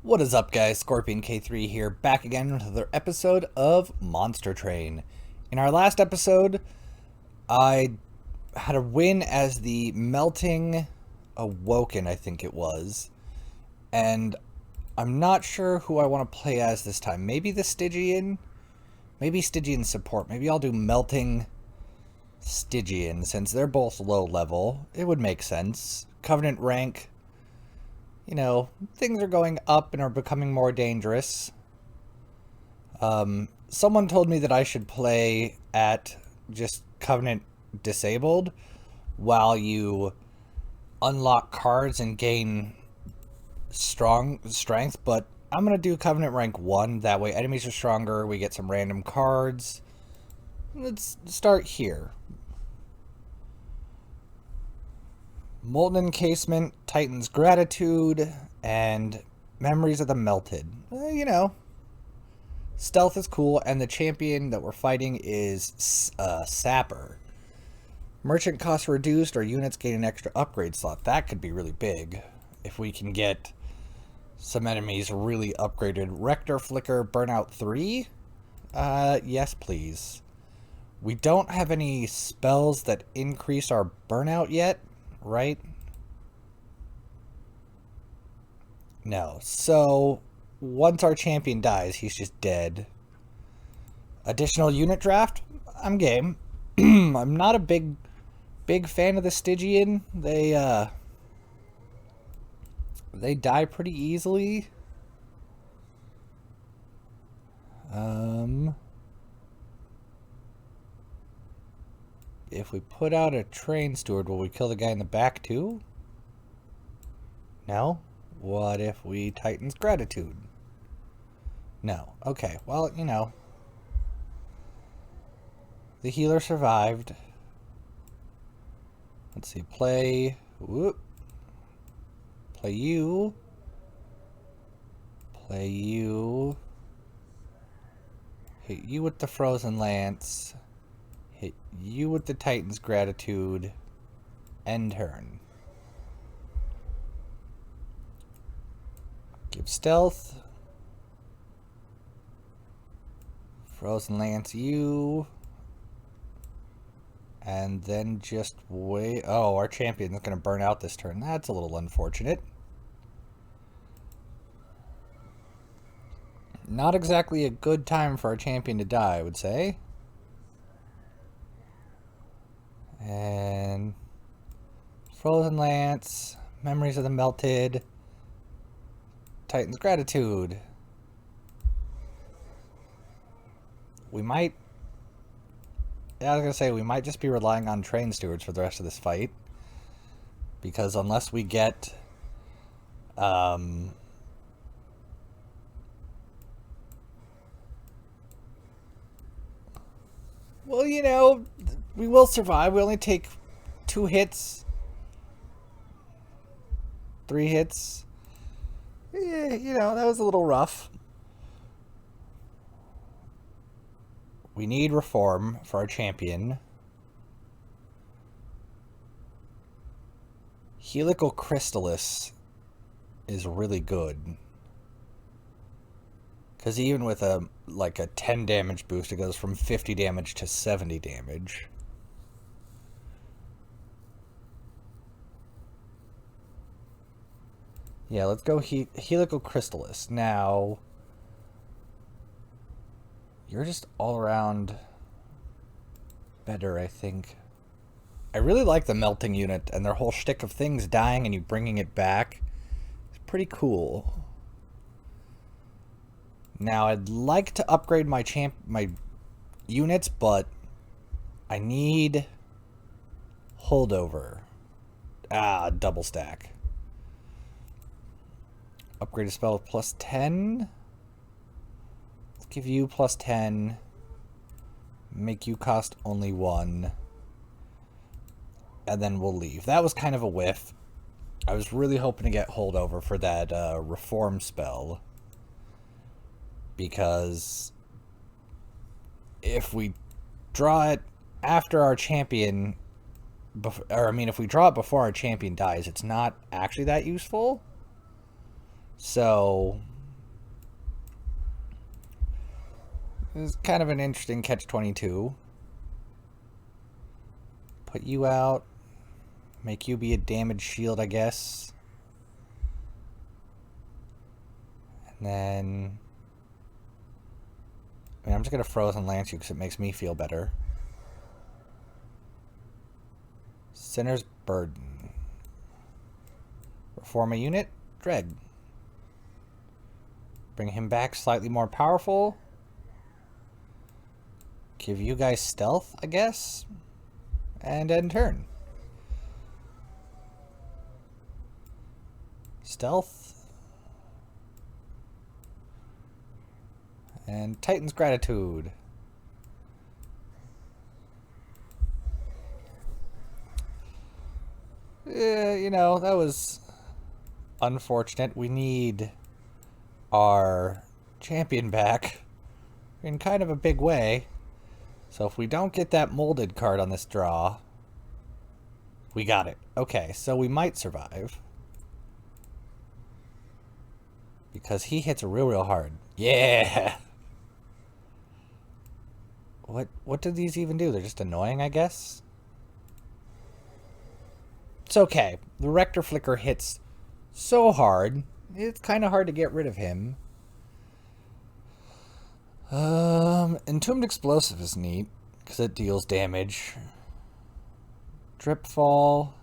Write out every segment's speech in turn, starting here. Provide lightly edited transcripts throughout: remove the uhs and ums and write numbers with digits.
What is up, guys? Scorpion K3 here, back again with another episode of Monster Train. In our last episode, I had a win as the Melting Awoken, I think it was. And I'm not sure who I want to play as this time. Maybe the Stygian? Maybe Stygian support. Maybe I'll do Melting Stygian, since they're both low level. It would make sense. Covenant rank. You know, things are going up and are becoming more dangerous. Someone told me that I should play at just Covenant disabled while you unlock cards and gain strength, but I'm going to do Covenant rank 1. That way enemies are stronger, we get some random cards. Let's start here. Molten Encasement, Titan's Gratitude, and Memories of the Melted. You know, stealth is cool, and the champion that we're fighting is Sapper. Merchant costs reduced, or units gain an extra upgrade slot. That could be really big if we can get some enemies really upgraded. Rector Flicker, Burnout 3? Yes, please. We don't have any spells that increase our burnout yet. Right? No. So, once our champion dies, he's just dead. Additional unit draft? I'm game. I'm not a big fan of the Stygian. They die pretty easily. If we put out a train steward, will we kill the guy in the back too? No? What if we Titan's Gratitude? No. Okay, well, you know. The healer survived. Let's see, play... Whoop. Play you. Play you. Hit you with the Frozen Lance. Hit you with the Titan's Gratitude. End turn. Give stealth. Frozen Lance you. And then just wait. Oh, our champion's going to burn out this turn. That's a little unfortunate. Not exactly a good time for our champion to die, I would say. And Frozen Lance, Memories of the Melted, Titan's Gratitude. We might... Yeah, I was going to say, we might just be relying on train stewards for the rest of this fight. Because unless we get... Well, you know... We will survive. We only take 2 hits. 3 hits. Yeah, you know, that was a little rough. We need reform for our champion. Helical Crystallis is really good. Because even with a 10 damage boost, it goes from 50 damage to 70 damage. Yeah, let's go Helical Crystallis. Now, you're just all around better, I think. I really like the melting unit and their whole shtick of things dying and you bringing it back. It's pretty cool. Now, I'd like to upgrade my units, but I need holdover. Double stack. Upgrade a spell with plus 10. Let's give you plus 10. Make you cost only 1. And then we'll leave. That was kind of a whiff. I was really hoping to get holdover for that reform spell. Because if we draw it after our champion... if we draw it before our champion dies, it's not actually that useful. So, This is kind of an interesting catch-22. Put you out. Make you be a damage shield, I guess. And then... I mean, I'm just going to Frozen Lance you because it makes me feel better. Sinner's Burden. Reform a unit. Dread. Bring him back slightly more powerful. Give you guys stealth, I guess. And end turn. Stealth. And Titan's Gratitude. You know, that was unfortunate. We need our champion back in kind of a big way. So if we don't get that molded card on this draw, we got it. Okay, so we might survive. Because he hits real hard. Yeah! What do these even do? They're just annoying, I guess? It's okay. The Rector Flicker hits so hard, it's kind of hard to get rid of him. Entombed Explosive is neat, because it deals damage. Drip Fall.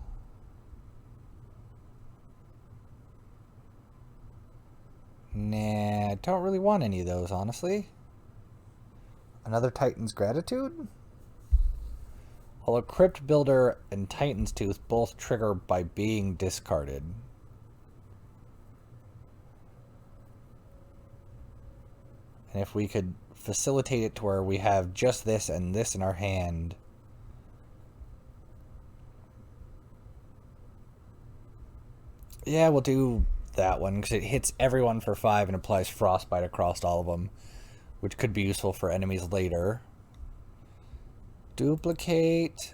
Nah, I don't really want any of those, honestly. Another Titan's Gratitude? Although Crypt Builder and Titan's Tooth both trigger by being discarded. And if we could facilitate it to where we have just this and this in our hand. Yeah, we'll do that one because it hits everyone for 5 and applies Frostbite across all of them, which could be useful for enemies later. Duplicate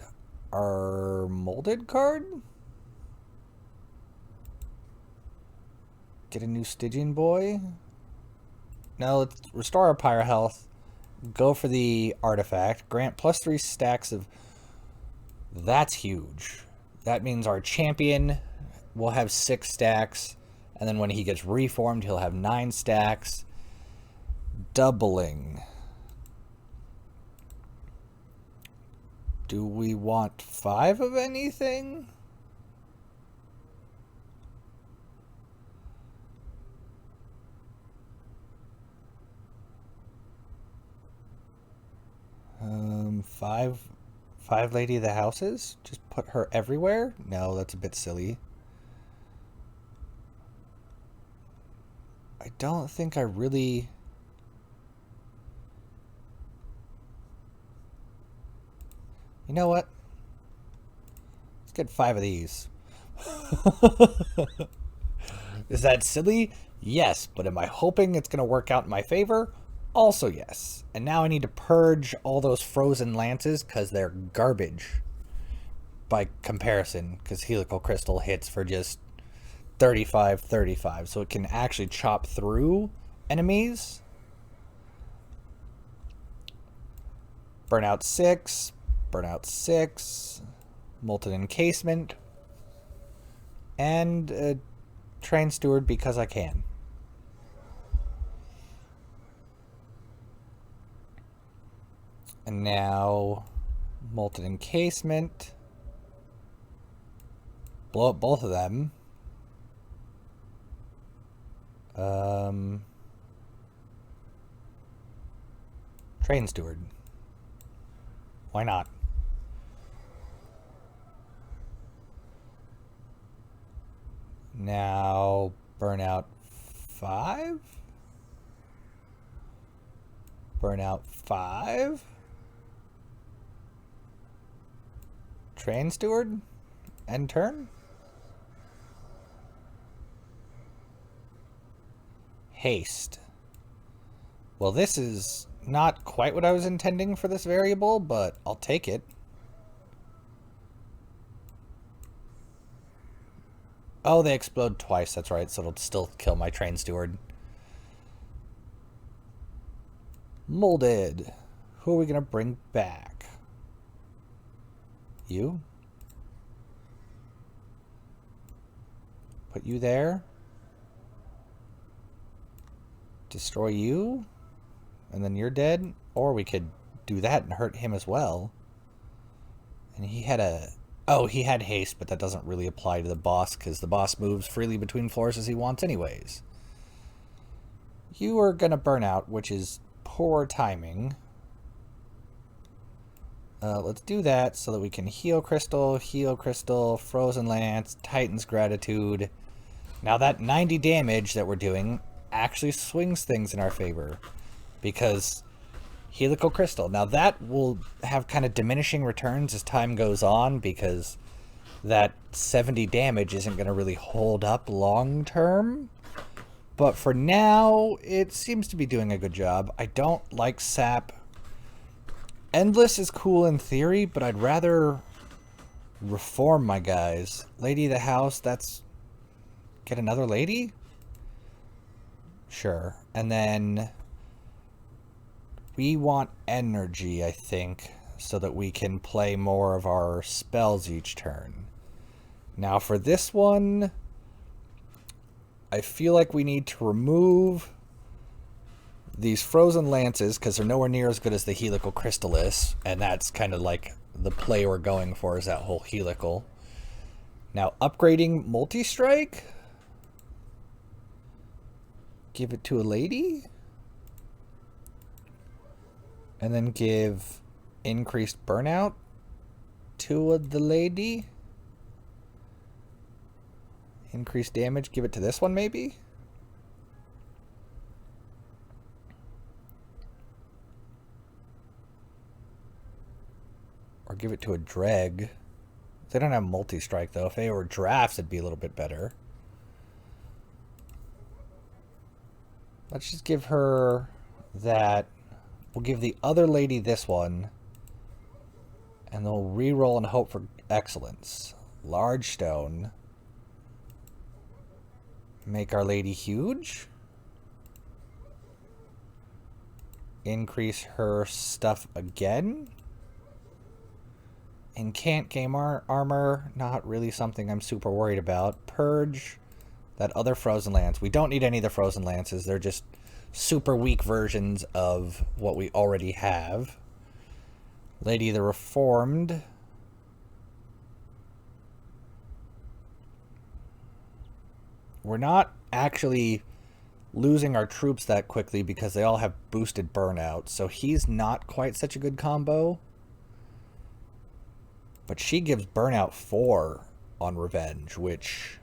our molded card. Get a new Stygian boy. No, let's restore our Pyre health. Go for the artifact. Grant +3 stacks of... That's huge. That means our champion will have 6 stacks. And then when he gets reformed, he'll have 9 stacks. Doubling. Do we want 5 of anything? Five Lady of the Houses? Just put her everywhere? No, that's a bit silly. I don't think I really... You know what? Let's get 5 of these. Is that silly? Yes, but am I hoping it's going to work out in my favor? Also yes. And now I need to purge all those Frozen Lances because they're garbage by comparison, because Helical Crystal hits for just 35, so it can actually chop through enemies. Burnout 6, Burnout 6, Molten Encasement, and Train Steward because I can. And now Molten Encasement. Blow up both of them. Train Steward. Why not? Now Burnout 5. Burnout 5. Train Steward. End turn. Haste. Well, this is not quite what I was intending for this variable, but I'll take it. Oh, they explode twice, that's right, so it'll still kill my Train Steward. Molded. Who are we going to bring back? You? Put you there. Destroy you. And then you're dead. Or we could do that and hurt him as well. And he had a... Oh, he had haste, but that doesn't really apply to the boss, because the boss moves freely between floors as he wants anyways. You are going to burn out, which is poor timing. Let's do that so that we can heal Crystal, Frozen Lance, Titan's Gratitude. Now that 90 damage that we're doing actually swings things in our favor, because Helical Crystal. Now that will have kind of diminishing returns as time goes on, because that 70 damage isn't going to really hold up long term. But for now, it seems to be doing a good job. I don't like Sap. Endless is cool in theory, but I'd rather reform my guys. Lady of the House, that's... Get another lady? Sure. And then... We want energy, I think, so that we can play more of our spells each turn. Now for this one, I feel like we need to remove these Frozen Lances, because they're nowhere near as good as the Helical Crystal is, and that's kind of like the play we're going for, is that whole Helical. Now upgrading Multi-Strike? Give it to a lady? And then give increased burnout to the lady. Increased damage, give it to this one maybe? Or give it to a Dreg. They don't have multi-strike though. If they were drafts, it'd be a little bit better. Let's just give her that. We'll give the other lady this one. And then we'll re-roll and hope for excellence. Large stone. Make our lady huge. Increase her stuff again. Incant game armor. Not really something I'm super worried about. Purge. That other Frozen Lance. We don't need any of the Frozen Lances. They're just super weak versions of what we already have. Lady of the Reformed. We're not actually losing our troops that quickly because they all have boosted burnout, so he's not quite such a good combo. But she gives burnout 4 on Revenge, which...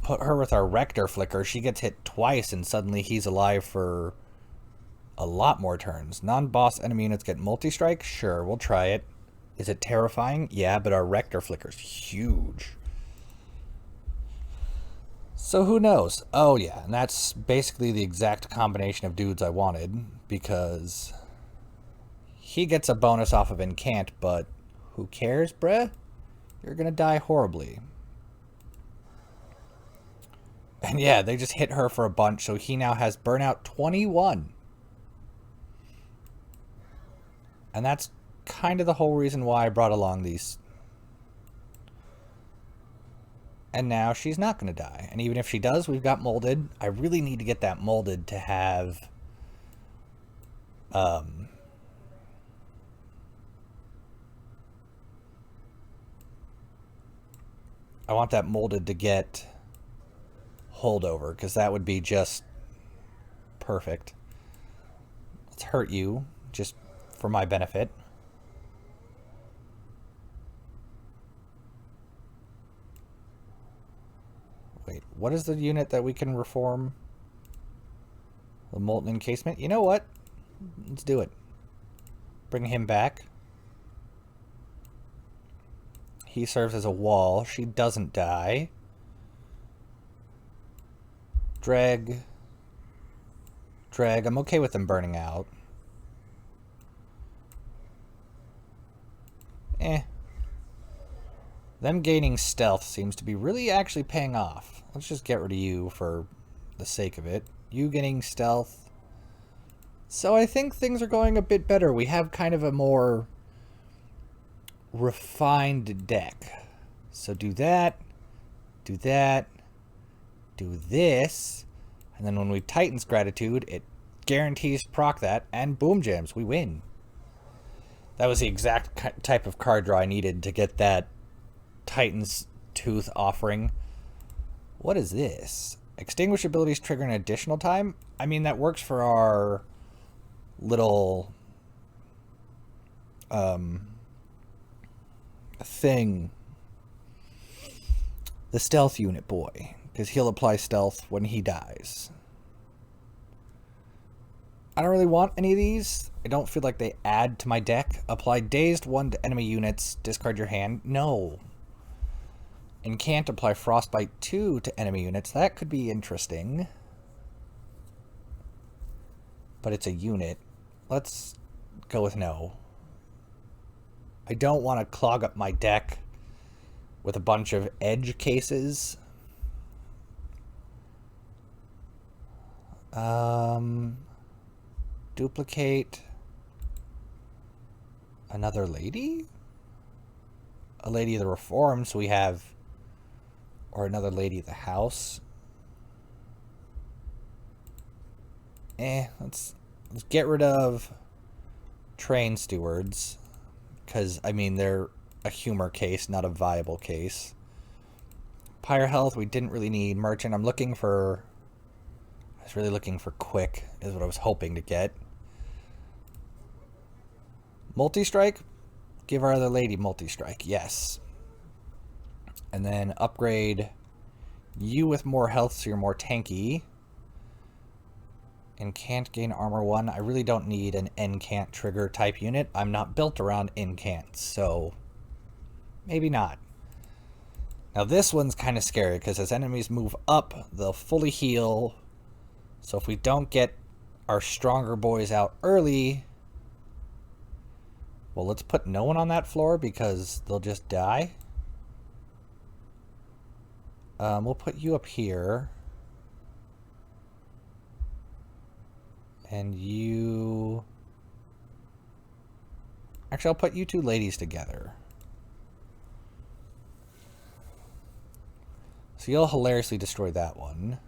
Put her with our Rector Flicker, she gets hit twice and suddenly he's alive for a lot more turns. Non-boss enemy units get multi-strike? Sure, we'll try it. Is it terrifying? Yeah, but our Rector Flicker's huge. So who knows? Oh yeah, and that's basically the exact combination of dudes I wanted, because he gets a bonus off of Incant, but who cares, bruh? You're gonna die horribly. And yeah, they just hit her for a bunch, so he now has burnout 21. And that's kind of the whole reason why I brought along these. And now she's not going to die. And even if she does, we've got molded. I really need to get that molded to have... I want that molded to get holdover, because that would be just perfect. Let's hurt you, just for my benefit. Wait, what is the unit that we can reform? The Molten Encasement? You know what? Let's do it. Bring him back. He serves as a wall. She doesn't die. Dreg. I'm okay with them burning out. Them gaining stealth seems to be really actually paying off. Let's just get rid of you for the sake of it. You getting stealth. So I think things are going a bit better. We have kind of a more refined deck. So do that, do that, do this, and then when we Titan's Gratitude, it guarantees proc that, and boom jams, we win. That was the exact type of card draw I needed to get that Titan's Tooth offering. What is this? Extinguish abilities trigger an additional time? I mean, that works for our little thing. The stealth unit boy. Because he'll apply stealth when he dies. I don't really want any of these. I don't feel like they add to my deck. Apply Dazed 1 to enemy units. Discard your hand. No. And can't apply Frostbite 2 to enemy units. That could be interesting. But it's a unit. Let's go with no. I don't want to clog up my deck with a bunch of edge cases. Duplicate another lady? A lady of the Reform, so we have, or another lady of the House. Let's get rid of Train Stewards, because, I mean, they're a humor case, not a viable case. Pyre Health, we didn't really need. Merchant, I was really looking for Quick, is what I was hoping to get. Multi-strike? Give our other lady multi-strike, yes. And then upgrade you with more health so you're more tanky. And can't gain armor 1. I really don't need an incant trigger type unit. I'm not built around incants, so maybe not. Now this one's kind of scary because as enemies move up, they'll fully heal. So if we don't get our stronger boys out early, well, let's put no one on that floor because they'll just die. We'll put you up here. And you... Actually, I'll put you two ladies together. So you'll hilariously destroy that one.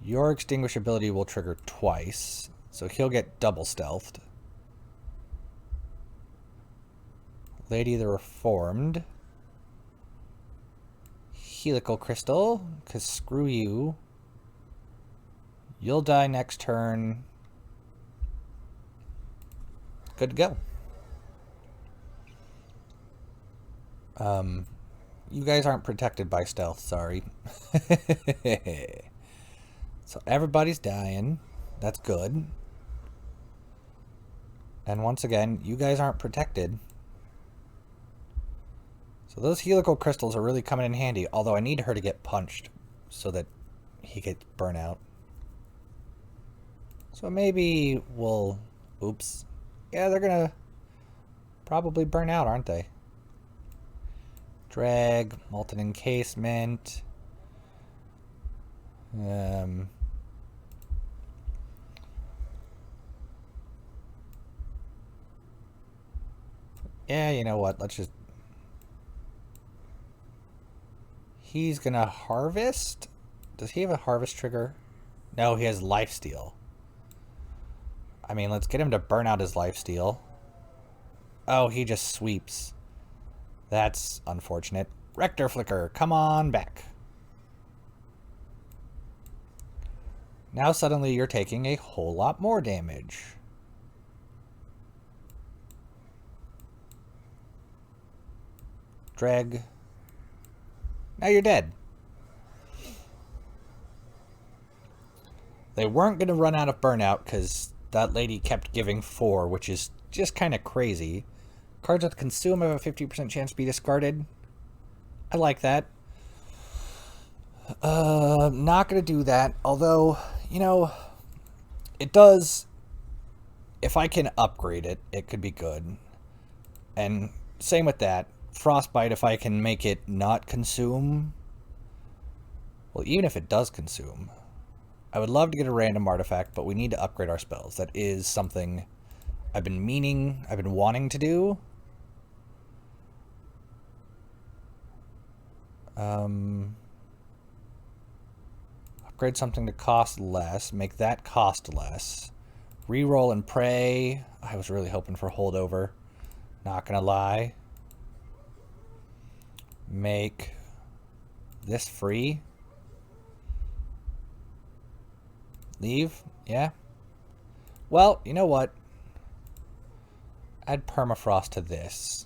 Your extinguish ability will trigger twice, so he'll get double stealthed. Lady of the Reformed. Helical Crystal, because screw you. You'll die next turn. Good to go. You guys aren't protected by stealth, sorry. So everybody's dying. That's good. And once again, you guys aren't protected. So those helical crystals are really coming in handy, although I need her to get punched so that he gets burnout. So maybe we'll... Oops. Yeah, they're gonna probably burn out, aren't they? Drag, molten encasement. Yeah, you know what? Let's just... He's gonna harvest? Does he have a harvest trigger? No, he has lifesteal. I mean, let's get him to burn out his lifesteal. Oh, he just sweeps. That's unfortunate. Rector Flicker, come on back. Now suddenly you're taking a whole lot more damage. Dreg. Now you're dead. They weren't going to run out of burnout because that lady kept giving 4, which is just kind of crazy. Cards with consume have a 50% chance to be discarded. I like that. Not going to do that. Although, you know, it does... If I can upgrade it, it could be good. And same with that. Frostbite, if I can make it not consume. Well, even if it does consume. I would love to get a random artifact, but we need to upgrade our spells. That is something I've been wanting to do. Upgrade something to cost less. Make that cost less. Reroll and pray. I was really hoping for holdover. Not gonna lie. Make this free. Leave? Yeah. Well, you know what? Add permafrost to this.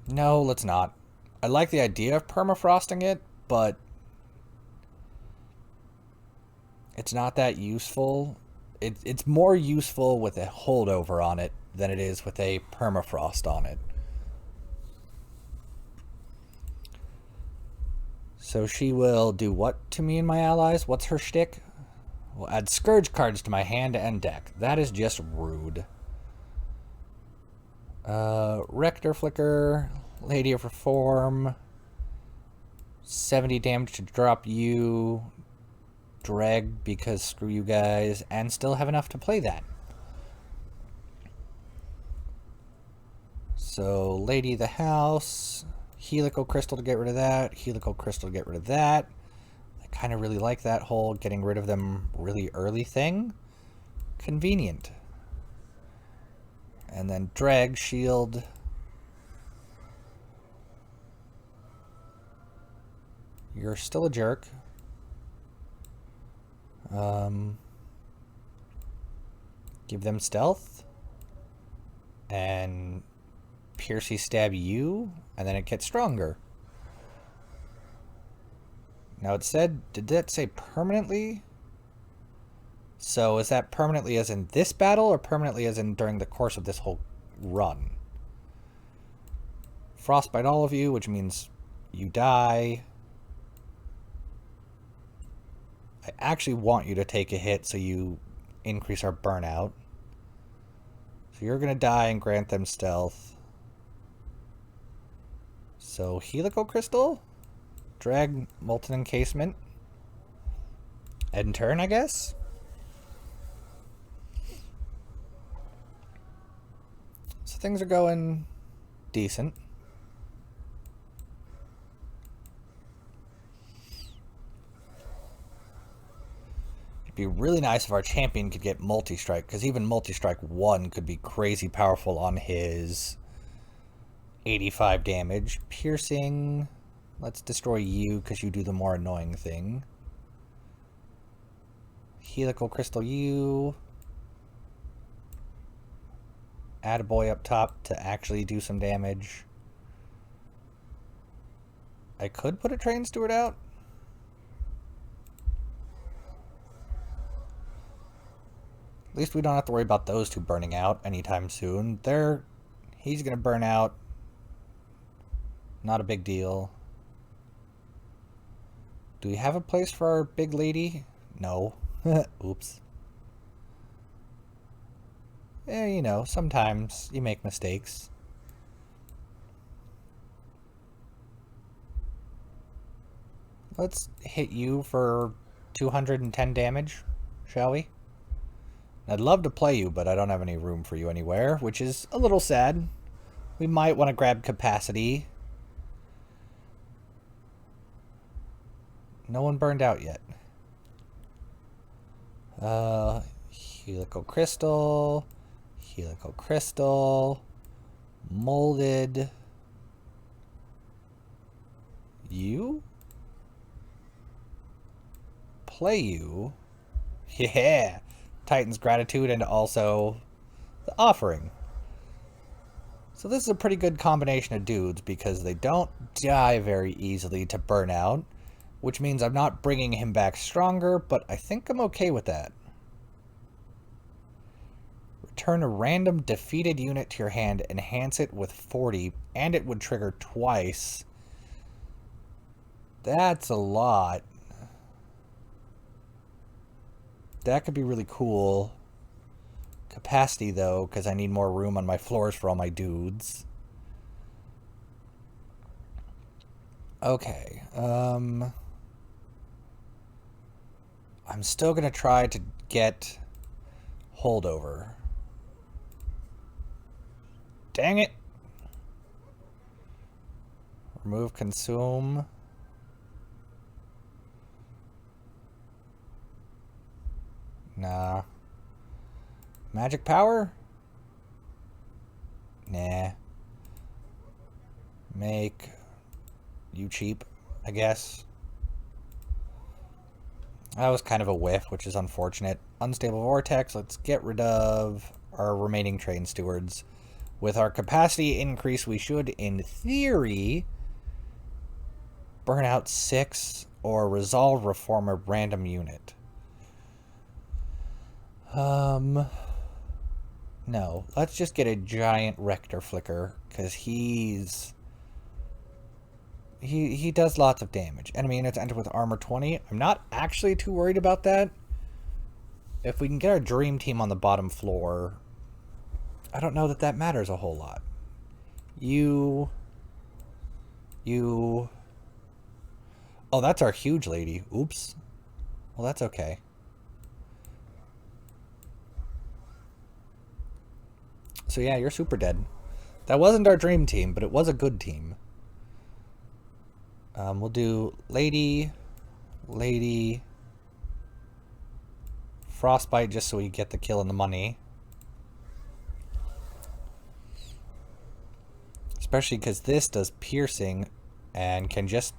No, let's not. I like the idea of permafrosting it, but it's not that useful. It's more useful with a holdover on it than it is with a permafrost on it. So she will do what to me and my allies? What's her shtick? We'll add Scourge cards to my hand and deck. That is just rude. Rector Flicker, Lady of Reform, 70 damage to drop you, Dreg because screw you guys, and still have enough to play that. So, Lady of the House, Helical Crystal to get rid of that, Helical Crystal to get rid of that. I kind of really like that whole getting rid of them really early thing. Convenient. And then Drag, Shield. You're still a jerk. Give them stealth. And Piercy stab you. And then it gets stronger. Now it said, did that say permanently? So is that permanently as in this battle or permanently as in during the course of this whole run? Frostbite all of you, which means you die. I actually want you to take a hit so you increase our burnout. So you're going to die and grant them stealth. So Helical Crystal? Drag Molten Encasement. End turn, I guess? So things are going decent. It'd be really nice if our champion could get multi-strike, because even multi-strike 1 could be crazy powerful on his 85 damage. Piercing. Let's destroy you, because you do the more annoying thing. Helical Crystal you. Add a boy up top to actually do some damage. I could put a Train Steward out. At least we don't have to worry about those two burning out anytime soon. He's gonna burn out. Not a big deal. Do we have a place for our big lady? No. Oops. Yeah, you know, sometimes you make mistakes. Let's hit you for 210 damage, shall we? I'd love to play you, but I don't have any room for you anywhere, which is a little sad. We might want to grab capacity. No one burned out yet. Helical Crystal. Helical Crystal. Molded. You? Play you? Yeah! Titan's Gratitude and also the Offering. So this is a pretty good combination of dudes because they don't die very easily to burnout, which means I'm not bringing him back stronger, but I think I'm okay with that. Return a random defeated unit to your hand, enhance it with 40, and it would trigger twice. That's a lot. That could be really cool. Capacity, though, because I need more room on my floors for all my dudes. Okay. I'm still gonna try to get holdover. Dang it! Remove consume. Nah. Magic power? Nah. Make you cheap, I guess. That was kind of a whiff, which is unfortunate. Unstable vortex. Let's get rid of our remaining train stewards. With our capacity increase, we should, in theory, burn out 6 or resolve reform a random unit. No. Let's just get a giant Rector Flicker, because he does lots of damage. Enemy units enter with armor 20. I'm not actually too worried about that. If we can get our dream team on the bottom floor, I don't know that that matters a whole lot. You... Oh, that's our huge lady. Oops. Well, that's okay. So yeah, you're super dead. That wasn't our dream team, but it was a good team. We'll do lady, frostbite just so we get the kill and the money. Especially because this does piercing and can just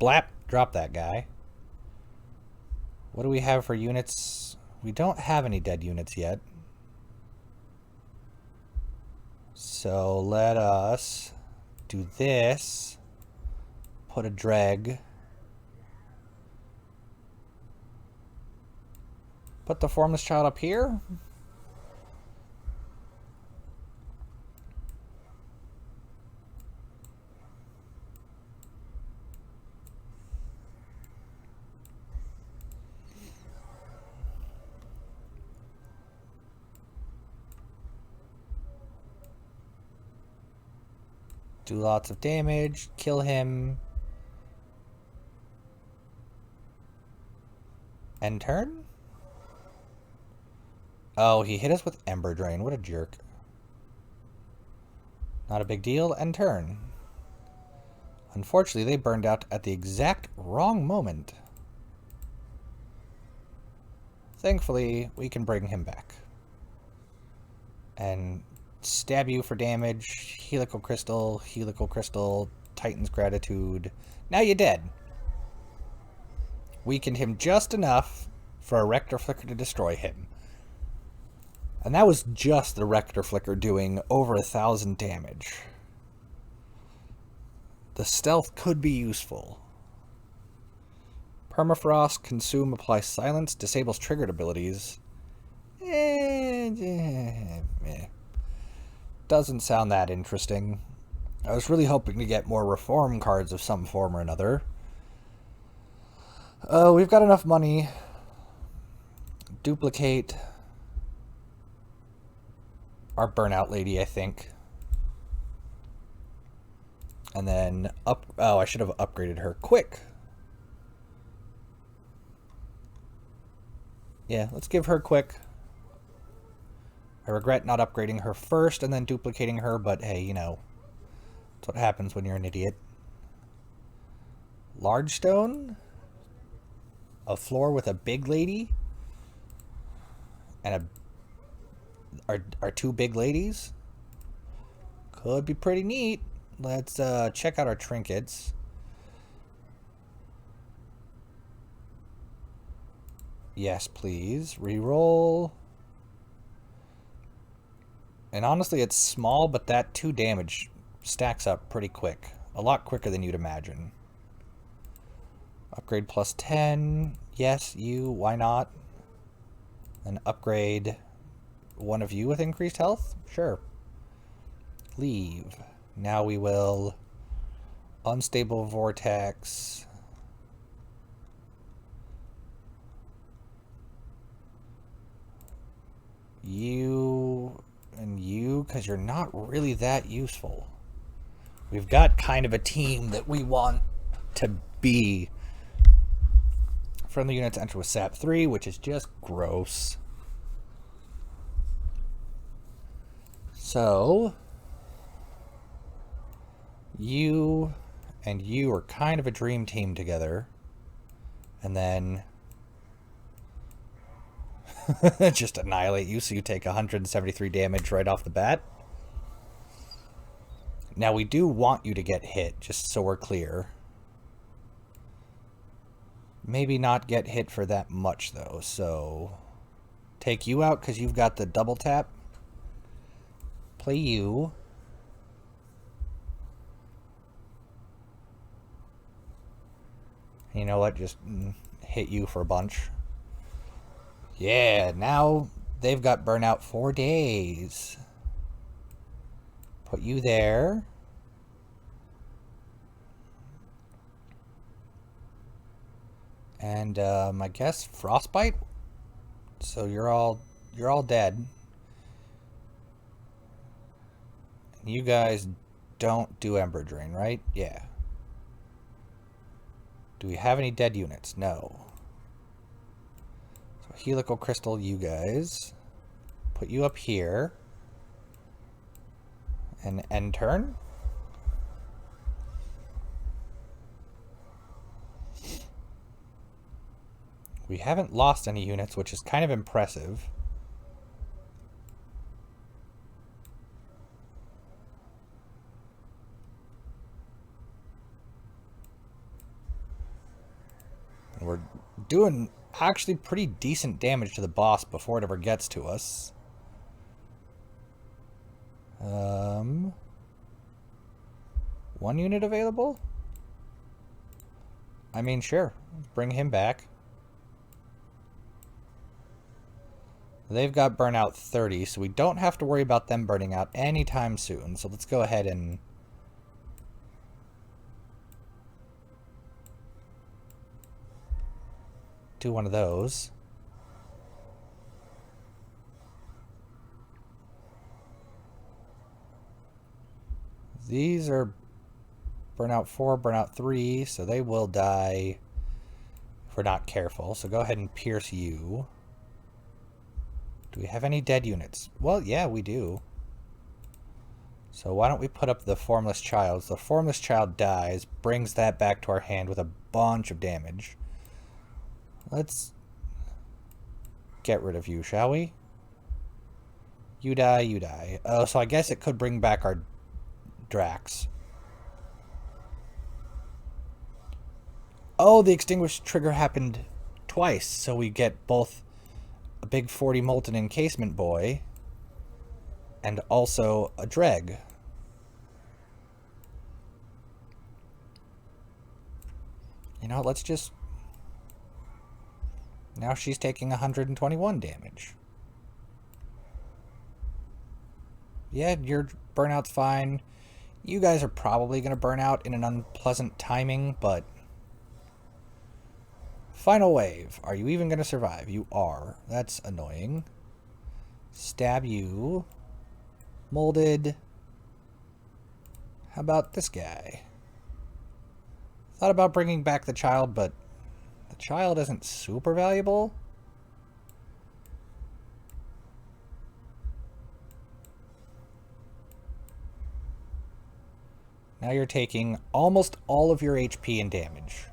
blap, drop that guy. What do we have for units? We don't have any dead units yet. So let us do this. Put a dreg. Put the formless child up here. Do lots of damage. Kill him. End turn? Oh, he hit us with Ember Drain. What a jerk. Not a big deal. End turn. Unfortunately, they burned out at the exact wrong moment. Thankfully, we can bring him back. And stab you for damage. Helical Crystal, Titan's Gratitude. Now you're dead. Weakened him just enough for a Rector Flicker to destroy him. And that was just the Rector Flicker doing over 1,000 damage. The stealth could be useful. Permafrost, consume, apply silence, disables triggered abilities. Doesn't sound that interesting. I was really hoping to get more reform cards of some form or another. We've got enough money. Duplicate our burnout lady, I think. And then oh, I should have upgraded her quick. Yeah, let's give her quick. I regret not upgrading her first and then duplicating her, but hey, you know, that's what happens when you're an idiot. Large stone? A floor with a big lady? And our 2 big ladies? Could be pretty neat. Let's check out our trinkets. Yes, please. Reroll. And honestly, it's small, but that 2 damage stacks up pretty quick. A lot quicker than you'd imagine. Upgrade plus 10. Yes, you. Why not? And upgrade one of you with increased health? Sure. Leave. Now we will unstable vortex. You and you, because you're not really that useful. We've got kind of a team that we want to be. Friendly units enter with SAP 3, which is just gross. So, you and you are kind of a dream team together. And then just annihilate you, so you take 173 damage right off the bat. Now, we do want you to get hit, just so we're clear. Maybe not get hit for that much, though, so take you out because you've got the double tap. Play you. You know what? Just hit you for a bunch. Yeah, now they've got burnout 4 days. Put you there. And I guess frostbite. So you're all dead. You guys don't do Ember Drain, right? Yeah. Do we have any dead units? No. So Helical Crystal, you guys. Put you up here. And end turn. We haven't lost any units, which is kind of impressive. And we're doing actually pretty decent damage to the boss before it ever gets to us. One unit available? I mean, sure. Bring him back. They've got burnout 30, so we don't have to worry about them burning out anytime soon. So let's go ahead and do one of those. These are burnout 4, burnout 3, so they will die if we're not careful. So go ahead and pierce you. Do we have any dead units? Well, yeah, we do. So why don't we put up the Formless Child? So the Formless Child dies, brings that back to our hand with a bunch of damage. Let's get rid of you, shall we? You die, you die. Oh, so I guess it could bring back our Drax. Oh, the Extinguish trigger happened twice, so we get both a big 40 Molten Encasement Boy and also a Dreg. You know, let's just... Now she's taking 121 damage. Yeah, your burnout's fine. You guys are probably going to burn out in an unpleasant timing, but... Final wave. Are you even going to survive? You are. That's annoying. Stab you. Molded. How about this guy? Thought about bringing back the child, but the child isn't super valuable. Now you're taking almost all of your HP and damage.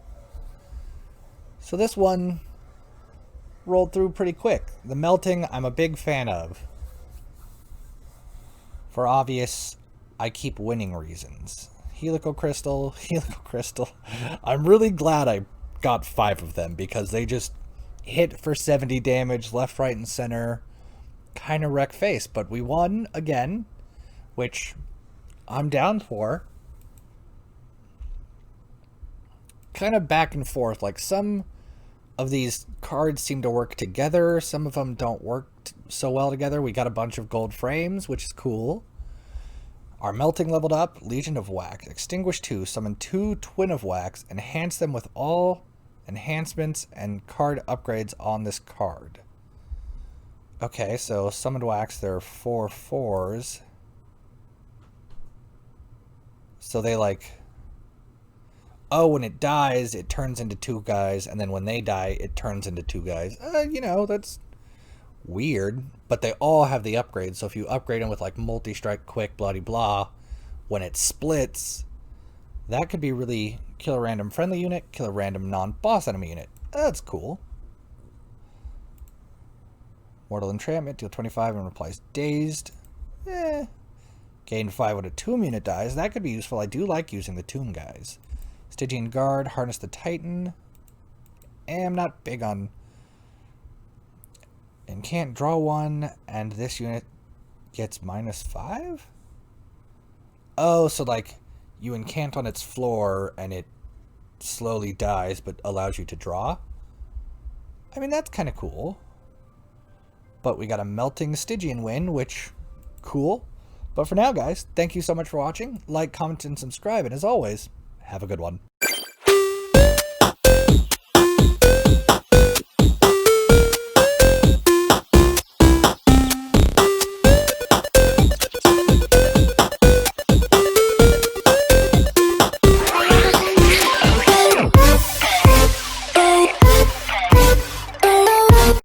So this one rolled through pretty quick. The melting, I'm a big fan of. For obvious, I keep winning reasons. Helical Crystal, Helical Crystal. I'm really glad I got 5 of them because they just hit for 70 damage left, right, and center. Kind of wreck face, but we won again, which I'm down for. Kind of back and forth, like some of these cards seem to work together, some of them don't work so well together. We got a bunch of gold frames, which is cool. Our melting leveled up. Legion of Wax. Extinguish 2. Summon 2 Twin of Wax. Enhance them with all enhancements and card upgrades on this card. Okay, so Summoned Wax, there are 4 4s. So they like, oh, when it dies, it turns into 2 guys, and then when they die, it turns into 2 guys. You know, that's weird, but they all have the upgrades. So if you upgrade them with like multi-strike, quick, bloody blah, when it splits, that could be really kill a random friendly unit, kill a random non-boss enemy unit. That's cool. Mortal Entrapment, deal 25 and replies Dazed. Gain 5 when a Tomb unit dies. That could be useful. I do like using the Tomb guys. Stygian Guard, Harness the Titan. I'm not big on... And can't draw 1, and this unit gets -5? Oh, so like, you incant on its floor, and it slowly dies, but allows you to draw? I mean, that's kind of cool. But we got a melting Stygian win, which, cool. But for now, guys, thank you so much for watching. Like, comment, and subscribe, and as always, have a good one.